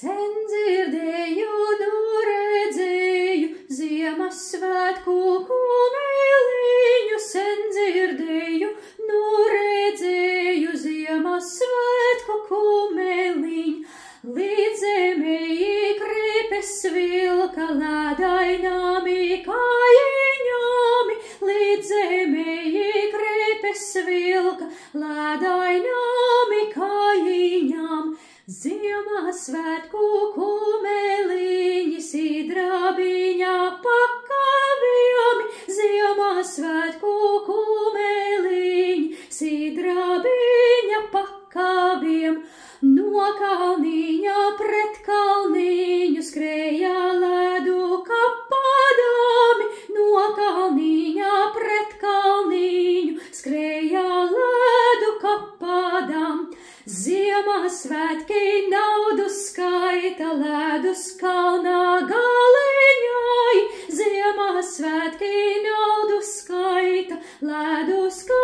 Sen dzirdēju, nu redzēju, Ziemassvētku kumeliņu. Sen dzirdēju, nu redzēju, Ziemassvētku kumeliņu. Līdz zemei kripes vilka lēdainami kājiņami. Līdz zemei kripes vilka lēdainami kājiņām. Ziemassvētku kumeliņi sidrabiņā pakavījami. Ziemassvētku kumeliņi sidrabiņa pakavījam. No kalniņa pret kalniņu skrēja ledu kapadami. No kalniņa pret kalniņu skrēja ledu kapadam. Ziemassvētki naudu skaita ledus kalnā galiņai. Ziemassvētki naudu skaita ledus kalnā.